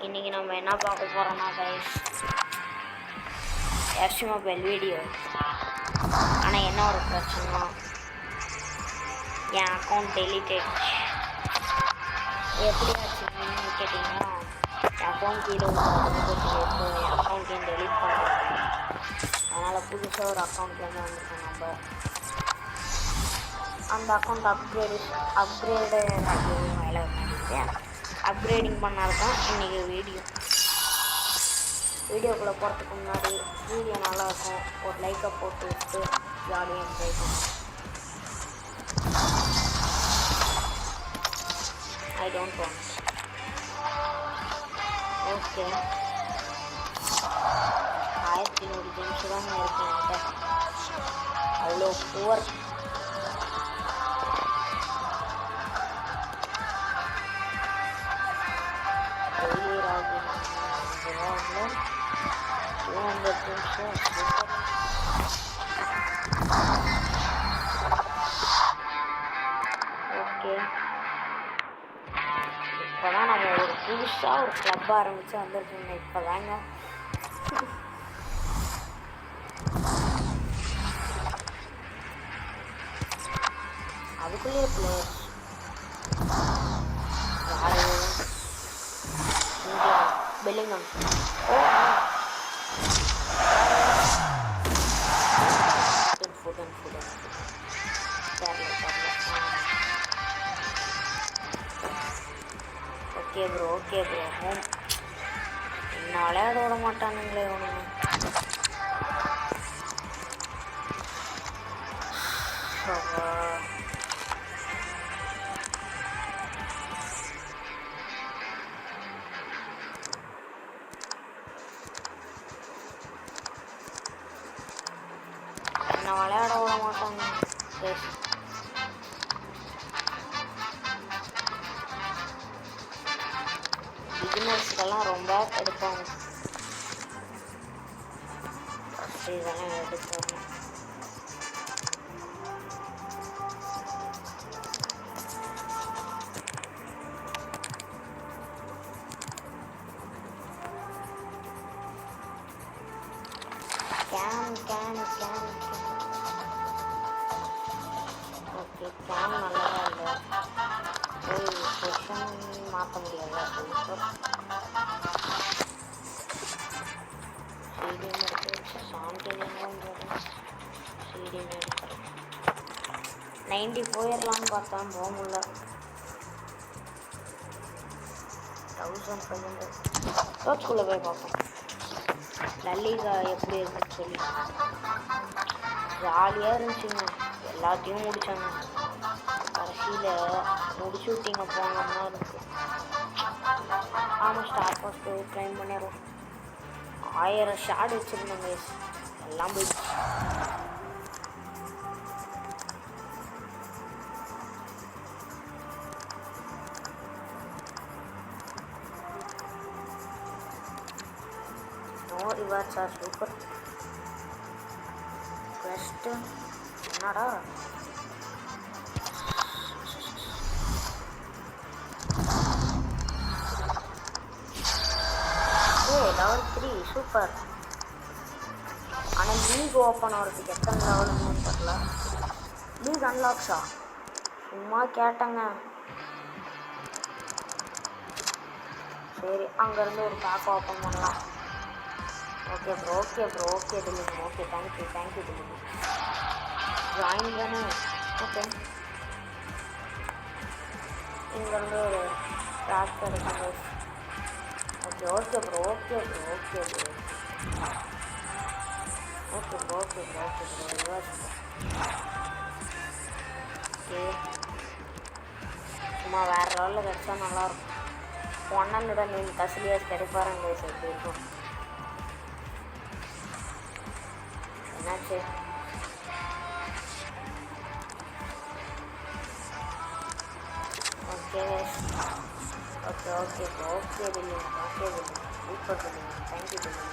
இன்றைக்கி நம்ம என்ன பார்க்க போகிறோம்னா கைஸ் எஃப்சி மொபைல் வீடியோ. ஆனால் என்ன ஒரு பிரச்சனை, என் அக்கௌண்ட் டெலீட் ஆகிடுச்சு. எப்படி ஆச்சுன்னு கேட்டிங்கன்னா, என் அக்கௌண்ட் கீழே இப்போ என் அக்கௌண்ட்டையும் டெலீட் பண்ணுறாங்க. அதனால் புதுசாக ஒரு அக்கௌண்ட்லேருந்து வந்துருக்கோம். நம்ம அந்த அக்கௌண்ட் அப்கிரேடு மேலே பண்ணியிருக்கேன். அப்கிரேடிங் பண்ணால்தான் இன்றைக்கி வீடியோக்குள்ளே போகிறதுக்கு முன்னாடி வீடியோ நல்லாயிருக்கும். ஒரு லைக்கை போட்டு விட்டு ஜாலியாக என்ஜாய் பண்ணும். ஐ டோன்ட் வாண்ட். ஓகே, 1100 ஜெம்ஸ் தான் இருக்கேன். அவ்வளோ புவர். ஓகே, இப்போதான் நம்ம ஒரு புதுசாக ஒரு கிளப் ஆரம்பித்து வந்துருக்கோங்க. இப்போ தாங்க அதுக்குள்ளேயே பிளேயர்ஸ் யாரு? India Bellingham. Okay bro, okay bro. என்ன விளையாட விட மாட்டானுங்களே ஒன்று. என்ன விளையாட விட மாட்டாங்க. பிகினர்ஸ்க்கெல்லாம் ரொம்ப எடுப்பாங்க. ஃபஸ்ட்டு இதெல்லாம் எடுத்துடணும். ஓகே, கேம் நல்லதா இல்லை. பொசிஷன் மாற்ற முடியாது. சீடியம் எடுத்து சீடியம் எடுக்கிறேன். 90 போயிடலான்னு பார்த்தா போக முடியல. 1500 டோச்சுக்குள்ளே போய் பார்ப்போம். லல்லீகா எப்படி இருக்குன்னு சொல்லி. ஜாலியாக இருந்துச்சுங்க. எல்லாத்தையும் முடித்தாங்க. கடைசியில் முடிச்சு விட்டீங்க போனோம்னா இருக்குது. ஆமாம், ஸ்டார் பாஸ் போய் க்ளைம் பண்ணிடுறோம். 1000 ஷாட் வச்சுருந்தோங்க. எல்லாம் போயிடுச்சு. No rewards are super. Best என்னடா? Level 3 super. ஆனால் லீக் ஓப்பன் ஆகிறதுக்கு எத்தனை லெவலுன்னு தெரில. லீக் அன்லாக்ஸா? சும்மா கேட்டேங்க. சரி, அங்கேருந்து ஒரு பேக் ஓப்பன் பண்ணலாம். Okay bro, okay bro, okay டில்லிங்க. ஓகே, தேங்க்யூ டில்லிங்க. ஜாயின் தானே? ஓகே, இங்கேருந்து ஒரு பேக் கிடைக்குங்க. Okay bro, okay bro, okay bro. Okay சும்மா வேறு லெவலில் கிடச்சா நல்லாயிருக்கும். 100 நீங்கள் கசிலியாஸ் கிடைப்பாருங்க. எப்படி இருக்கும்? என்னாச்சு? ஓகே பில்லிங். சூப்பர் பில்லிங். தேங்க்யூ பில்லிங்.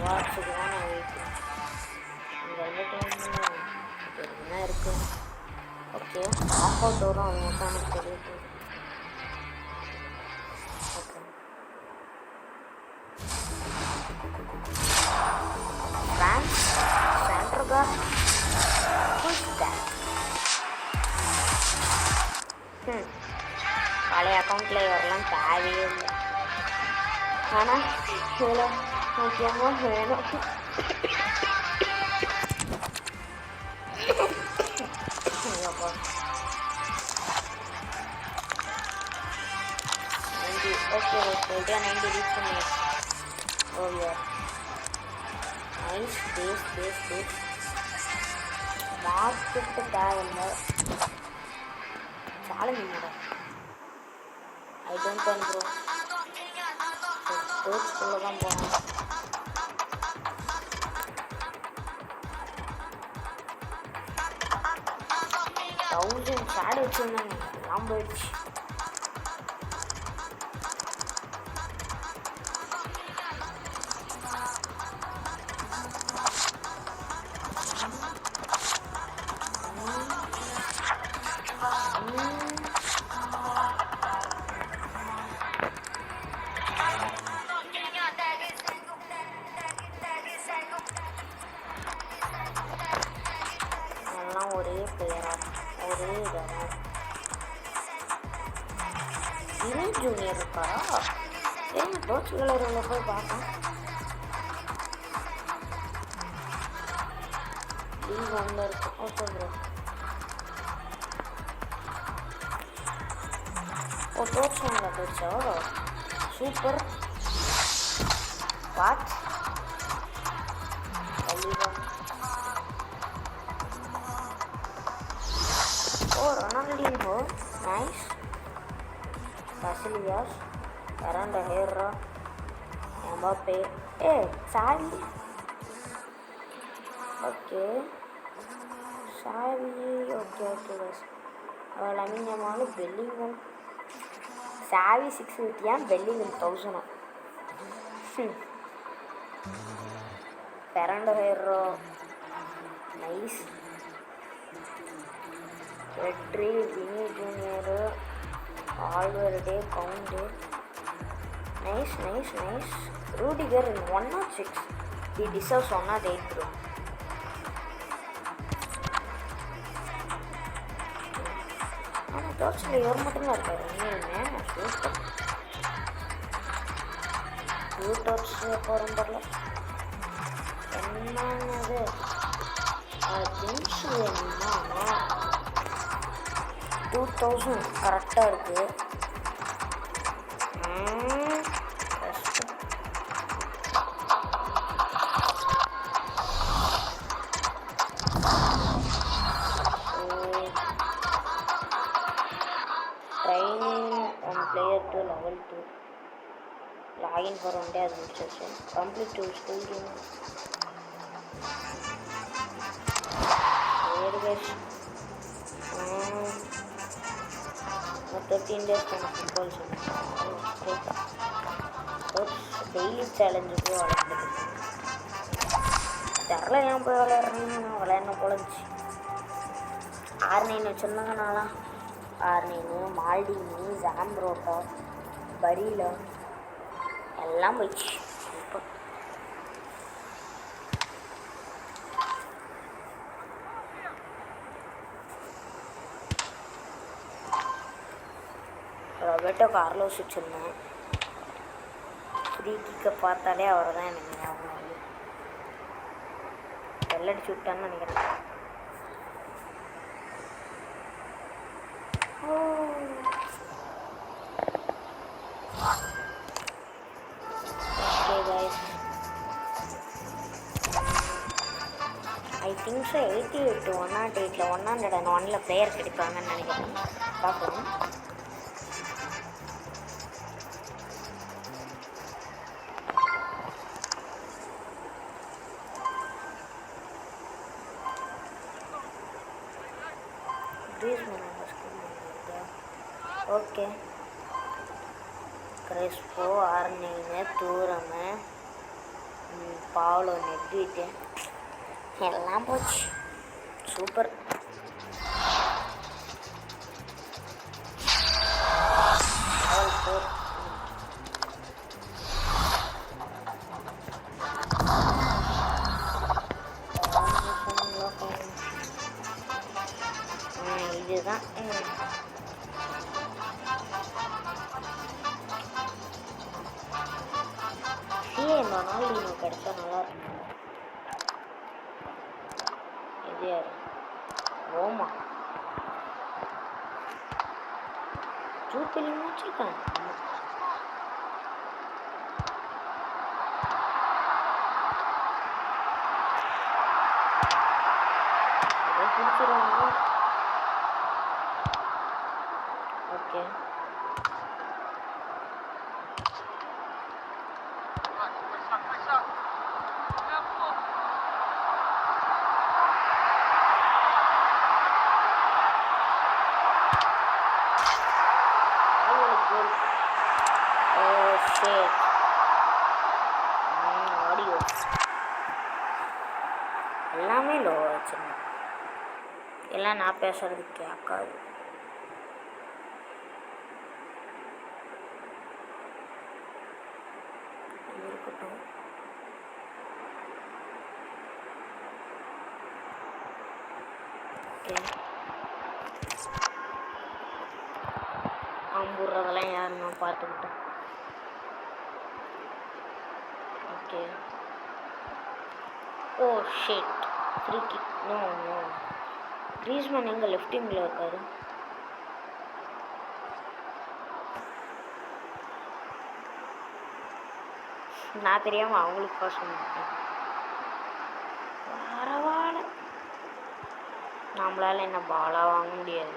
வாட்ஸுக்கு தான் நான் வெயிட். இங்கே வந்துட்டு அக்கௌண்ட் வரும் அது மட்டும் எனக்கு தெரிய போகுது. ஓகே ஃப்ரான்ஸ் சென்ட்ரகா பழைய அக்கௌண்ட்டில் வரலாம் தேவையே இல்லை. ஆனால் இதில் முக்கியமாக வேணும். ஓகே ஓகே 90 ரீச் பண்ணியாச்சு. ஓகே நைஸ் பேஸ் மார்க்கெட்டு தேவையில்லை. Challenge madam I don't want bro. கோச்சுக்குள்ளே தான் போகணும். தௌசண்ட் ஷேடு வச்சுருந்தாங்க எல்லாம் போயிடுச்சு. ஒரே பிளேயரா ஒரே இடம் வினய் ஜூனியர் இருக்காரா? சரி போர்ச்சுகலரில் போய் பார்ப்போம். லீவ் ஒன்று இருக்கு. Okay bro. ஓ போர்ச்சுகலில் போயிடுச்சா? Super. What Ronaldinho nice. Casillas, Ferran Herrera, Mbappé. Xavi. Okay. Xavi. Okay guys. Lamine Yamal, Bellingham. Xavi 650 and Bellingham 1000. Ferran Herrera. Nice. Pedri, Vini Junior, Valverde, Koundé. Nice. Rudiger in 106. He deserves 108 bro. ஆனால் டோர்ச்சில் இவர் மட்டும்தான் இருக்காரு. உண்மையுமே super. Torch போகிறோம் தெரில என்னது things வேணுமா? 2000 கரெக்டாக இருக்குது. Training one player to level 2 login for one day அது முடிச்சாச்சு. Complete to school game. Or 13 days kind of football daily challenge தெரில ஏன் போய் விளையாடுறேன்னு விளையாடணும் போலச்சு. R9 வச்சுருந்தாங்கனாலாம் R9 மால்டினி ஜாம்ப்ரோட்டா பரீலா எல்லாம் போயிடுச்சு. இப்போ ரொபர்ட்டோ கார்லோஸ் வச்சுருந்தேன். ஃப்ரீ கிக்கை பார்த்தாலே அவரை தான் எனக்கு ஞாபகம் வருது. வெள்ளடிச்சு விட்டான்னு நினைக்கிறேன். Okay guys, I think so 88 108 101 player கிடைப்பாங்கன்னு நினைக்கிறேன். பார்க்கலாம். ஓகே கிறிஸ்போ R9 தூரம் பாவ்லோ நெட்விட்டு எல்லாம் போச்சு. சூப்பர். 4 இதுதான் ரொனால்டினோ கிடைச்சா நல்லா இருக்கும். இது யாரு? ரோமா ஜூட் வச்சிருக்காங்க. பிடிச்சிருவாங்க. ஓகே ஆடியோ எல்லாமே லோ வச்சுருந்தேன். எல்லாம் நான் பேசுறது கேட்காது. இருக்கட்டும். ஓகே அம்புறதெல்லாம் யாருன்னா பார்த்துக்கிட்டேன். Okay oh shit free kick. No no Griezmann எங்கே லெஃப்ட் டீமில் இருக்காரு. நான் தெரியாமல் அவங்களுக்கு பாஸ் பண்ணிட்டேன். பரவாயில்ல, நம்மளால என்ன பாலாக வாங்க முடியாது.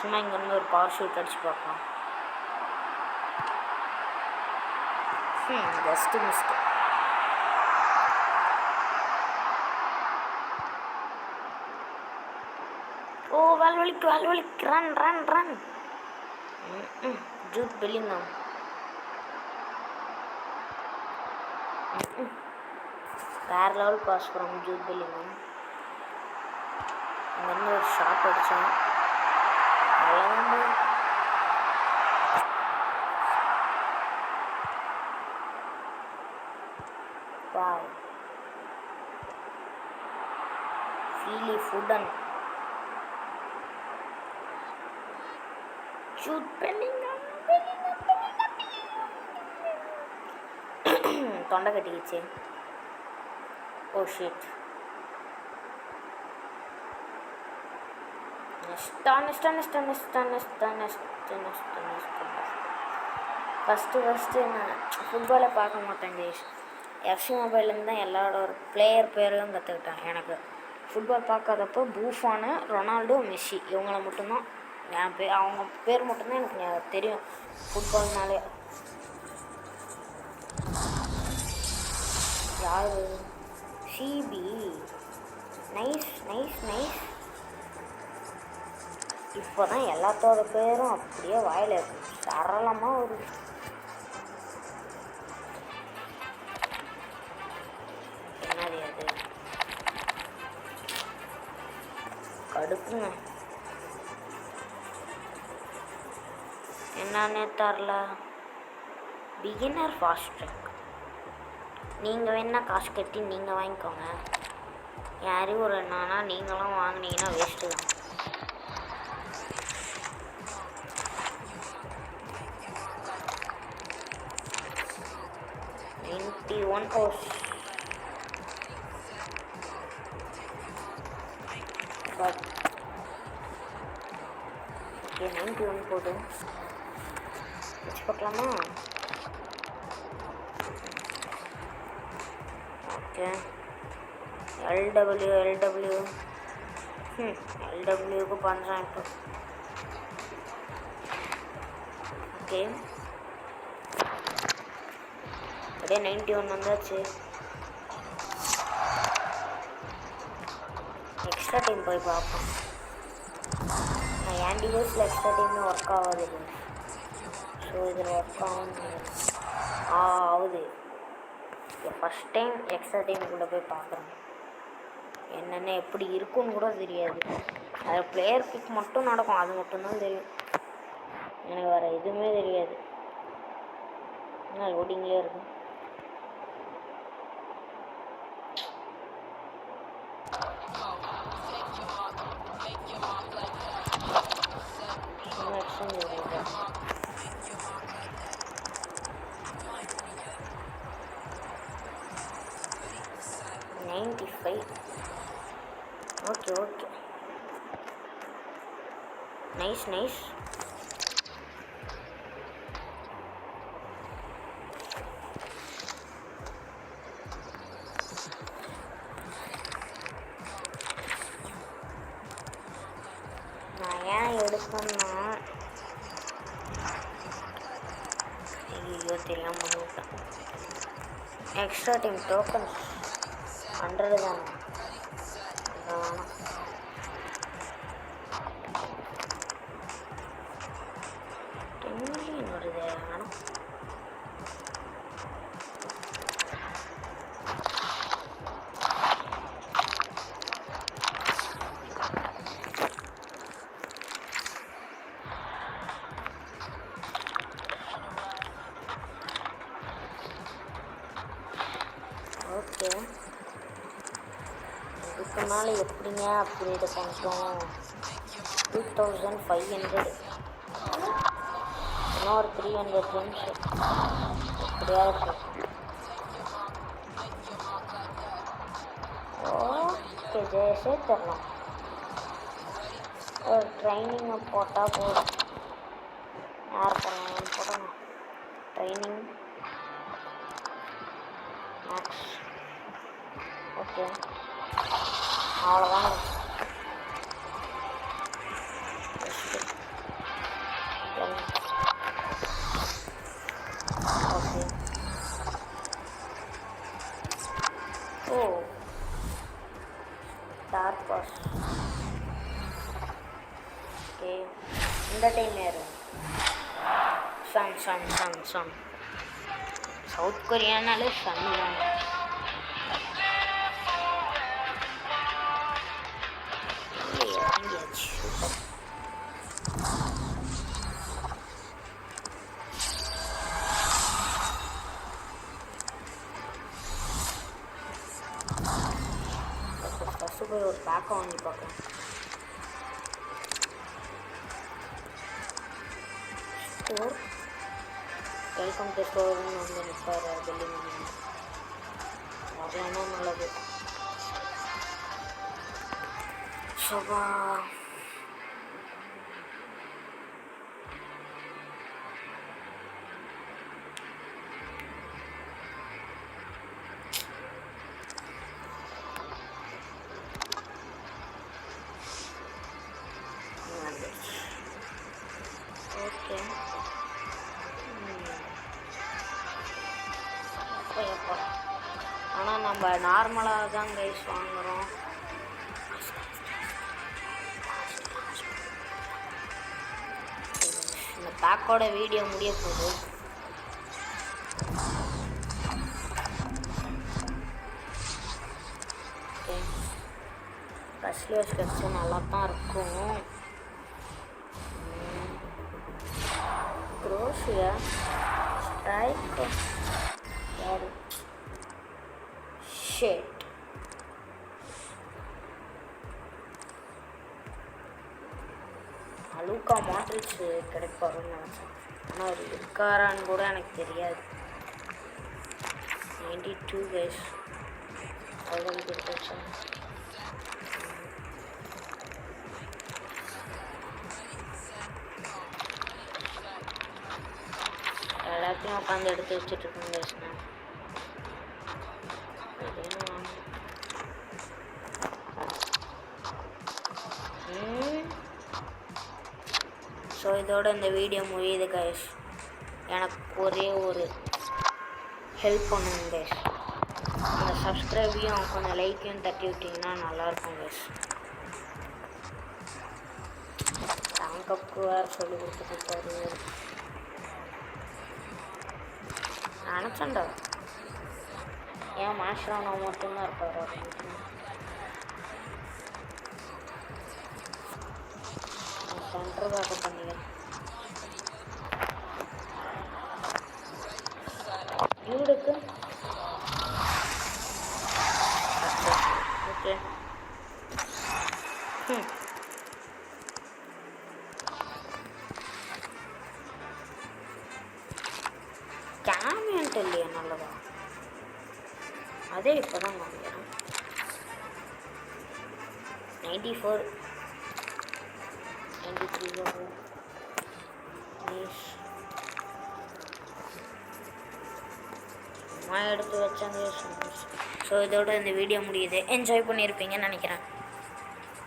சும்மா இங்கேருந்து ஒரு பவர் ஷூட் அடிச்சு பார்க்கலாம். Just missed. ஓ வால்வலிக்கு run run run. Jude Bellingham. வேறு level pass from Jude Bellingham. இங்கேருந்து ஒரு ஷாட் அடித்தான். Wow Phil Foden. Jude Bellingham தொண்டை கட்டிக்கிச்சு. Oh shit. ஃபஸ்ட்டு நான் ஃபுட்பாலை பார்க்க மாட்டேன் கைஸ். எஃப்சி மொபைல்லேருந்து தான் எல்லாரோட ஒரு பிளேயர் பேரும் கற்றுக்கிட்டேன். எனக்கு ஃபுட்பால் பார்க்காதப்போ பூஃபானு, ரொனால்டோ, மெஸ்ஸி இவங்கள மட்டும்தான் என் பேர், அவங்க பேர் மட்டும்தான் எனக்கு தெரியும் ஃபுட்பால்னாலே. யார்? சிபி. Nice nice nice. இப்போ தான் எல்லாத்தோட பேரும் அப்படியே வாயில் சரளமாக ஒரு என்னது அது கடுப்புங்க. என்னன்னே தரல. Beginner fast track. நீங்கள் வேணால் காசு கட்டி நீங்கள் வாங்கிக்கோங்க. என் அறிவுரை என்னன்னா, நீங்களும் வாங்கினீங்கன்னா வேஸ்ட்டு தான். $91. பட் ஓகே 91 போடு. வச்சு பார்க்கலாமா? ஓகே எல்டபிள்யூக்கு பண்ணுறேன் இப்போ. ஓகே அப்படியே 91 வந்தாச்சு. எக்ஸ்ட்ரா டைம் போய் பார்ப்போம். என் டிவைஸில் எக்ஸ்ட்ரா டைம் ஒர்க் ஆகாது. ஸோ இதில் ஒர்க் ஆகுது. ஃபஸ்ட் டைம் எக்ஸ்ட்ரா டைமுக்குள்ளே போய் பார்க்குறேன். என்னென்ன எப்படி இருக்குன்னு கூட தெரியாது. அதில் பிளேயர் பிக் மட்டும் நடக்கும், அது மட்டும்தான் தெரியும். எனக்கு வேறு எதுவுமே தெரியாது. லோடிங்லேயே இருக்கும். Okay okay, nice nice. நான் ஏன் எடுப்பேன்னா, ஐயோ தெரியாமல் பண்ணிவிட்டேன். எக்ஸ்ட்ரா டைம் டோக்கன்ஸ் 100 தானே, வேணாம். வருது வேணாம். ஓகே, இதுக்கு மேலே எப்படிங்க அப்கிரேடு பண்ணுறோம்? 2500, இன்னொரு 300 ஜெம்ஸ் எப்படியா இருக்கு. ஓகே, ஜெயசே தரலாம். ஒரு ட்ரைனிங்கை போட்டால் போதும். யார் பண்ணலாம்னு போடணும். Training max. ஓகே, அவ்வளோதான். ஓகே, ஓ டார்க் பாஸ். ஓகே, இந்த டைம் யாரு? சன். சவுத் கொரியானாலே சன் தான். ஃபஸ்ட்டு போய் ஒரு பேக்கை வாங்கி பார்க்கலாம். ஸ்டோர், வெல்கம் டு ஸ்டோர்னு வந்து நிற்பார் பில்டிங். வரலாம்னா நல்லது. சபா ஓகே. ஆனால் நம்ம நார்மலாக தான் கைஸ் வாங்குகிறோம். இந்த பேக்கோட வீடியோ முடிய போகுது. ஓகே, ஃபஸ்ட்லேயே ஸ்கெட்சு நல்லா தான் இருக்கும். க்ரோஷியா ஸ்ட்ரைக் யாரு? ஷேட். லூக்கா மாட்ரிச் கிடைப்பாருன்னு நினச்சேன், ஆனால் அவர் இருக்காரான்னு கூட எனக்கு தெரியாது. 92 கைஸ், அவ்வளோ கொடுத்துருச்சு. எல்லாத்தையும் உட்காந்து எடுத்து வச்சுட்ருக்கேன் கைஸ். ஸோ இதோட இந்த வீடியோ முடியுது கைஸ். எனக்கு ஒரே ஒரு ஹெல்ப் பண்ணுங்க கைஸ், அந்த சப்ஸ்கிரைபையும் கொஞ்சம் லைக்கையும் தட்டி விட்டிங்கன்னா நல்லாயிருக்கும் கைஸ். ரேங்கப்புக்கு வேறு சொல்லி கொடுத்துட்டு நினச்சேன்டா. ஏன் மாஸ்டரான மட்டும்தான் இருப்பார். சென்டர் பேக்கப் பண்ணிக்கிறேன். டியூடுக்கு ஓகே. கேமியன்ட்டு இல்லையா நல்லதா? அதே இப்போ தான் வாங்குகிறேன். 94 93 எடுத்து வச்சாங்க. ஸோ இதோட இந்த வீடியோ முடியுது. என்ஜாய் பண்ணியிருப்பீங்கன்னு நினைக்கிறேன்.